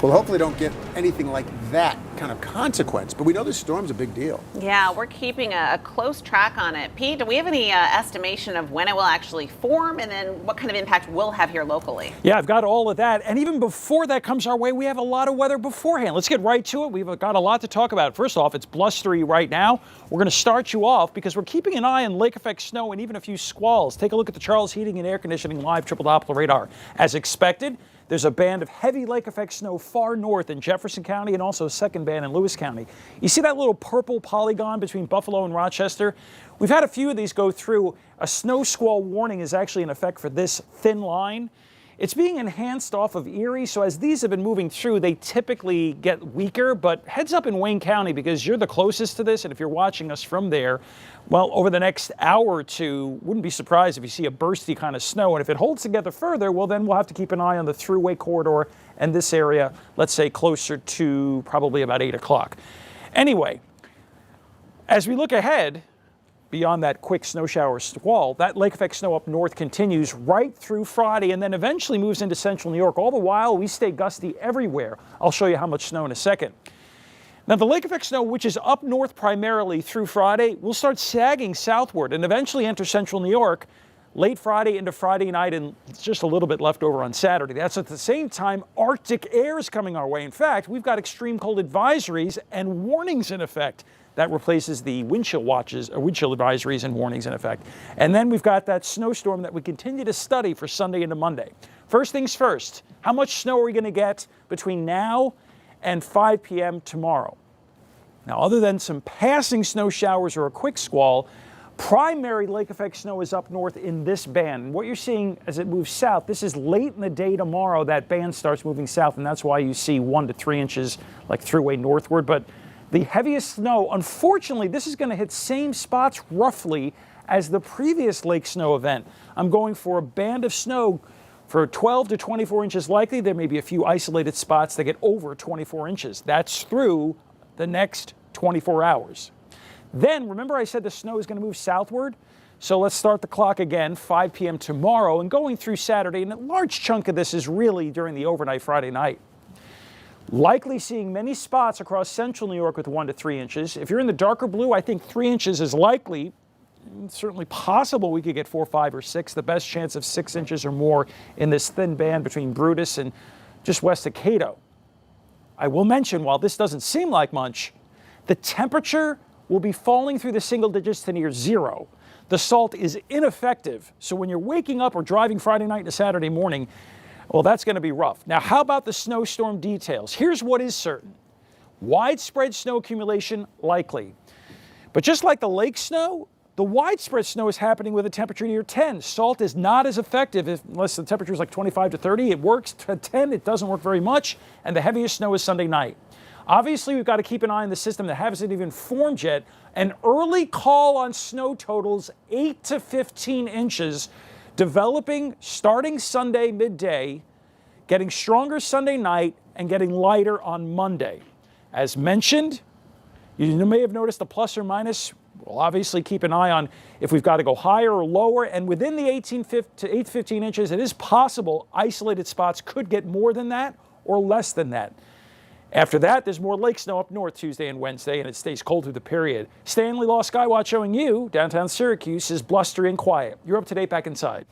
Well, hopefully don't get anything like that kind of consequence, but we know this storm's a big deal. Yeah, we're keeping a close track on it. Pete, do we have any estimation of when it will actually form and then what kind of impact we'll have here locally? Yeah, I've got all of that. And even before that comes our way, we have a lot of weather beforehand. Let's get right to it. We've got a lot to talk about. First off, it's blustery right now. We're going to start you off because we're keeping an eye on lake effect snow and even a few squalls. Take a look at the Charles Heating and Air Conditioning live triple Doppler radar. As expected, there's a band of heavy lake effect snow far north in Jefferson County and also a second band in Lewis County. You see that little purple polygon between Buffalo and Rochester? We've had a few of these go through. A snow squall warning is actually in effect for this thin line. It's being enhanced off of Erie, so as these have been moving through, they typically get weaker, but heads up in Wayne County because you're the closest to this, and if you're watching us from there, well, over the next hour or two, wouldn't be surprised if you see a bursty kind of snow, and if it holds together further, well, then we'll have to keep an eye on the thruway corridor and this area, let's say closer to probably about 8 o'clock. Anyway, as we look ahead, beyond that quick snow shower squall, that lake effect snow up north continues right through Friday and then eventually moves into central New York. All the while, we stay gusty everywhere. I'll show you how much snow in a second. Now, the lake effect snow, which is up north primarily through Friday, will start sagging southward and eventually enter central New York late Friday into Friday night, and it's just a little bit left over on Saturday. That's at the same time Arctic air is coming our way. In fact, we've got extreme cold advisories and warnings in effect. That replaces the wind chill watches, or wind chill advisories and warnings in effect. And then we've got that snowstorm that we continue to study for Sunday into Monday. First things first, how much snow are we going to get between now and 5 p.m. tomorrow? Now, other than some passing snow showers or a quick squall, primary lake effect snow is up north in this band. And what you're seeing as it moves south, this is late in the day tomorrow, that band starts moving south, and that's why you see 1 to 3 inches like thruway northward. But the heaviest snow, unfortunately, this is going to hit same spots roughly as the previous lake snow event. I'm going for a band of snow for 12 to 24 inches likely. There may be a few isolated spots that get over 24 inches. That's through the next 24 hours. Then, remember I said the snow is going to move southward? So let's start the clock again, 5 p.m. tomorrow and going through Saturday. And a large chunk of this is really during the overnight Friday night. Likely seeing many spots across central New York with 1 to 3 inches. If you're in the darker blue, I think 3 inches is likely. It's certainly possible we could get 4, 5, or 6. The best chance of 6 inches or more in this thin band between Brutus and just west of Cato. I will mention, while this doesn't seem like much, the temperature will be falling through the single digits to near 0. The salt is ineffective, so when you're waking up or driving Friday night to Saturday morning, well, that's going to be rough. Now, how about the snowstorm details? Here's what is certain. Widespread snow accumulation likely. But just like the lake snow, the widespread snow is happening with a temperature near 10. Salt is not as effective unless the temperature is like 25 to 30. It works to 10. It doesn't work very much. And the heaviest snow is Sunday night. Obviously, we've got to keep an eye on the system that hasn't even formed yet. An early call on snow totals 8 to 15 inches developing starting Sunday midday, getting stronger Sunday night, and getting lighter on Monday. As mentioned, you may have noticed the plus or minus. We'll obviously keep an eye on if we've got to go higher or lower, and within the 8 to 15 inches, it is possible isolated spots could get more than that or less than that. After that, there's more lake snow up north Tuesday and Wednesday, and it stays cold through the period. Stanley Law Skywatch showing you downtown Syracuse is blustery and quiet. You're up to date back inside.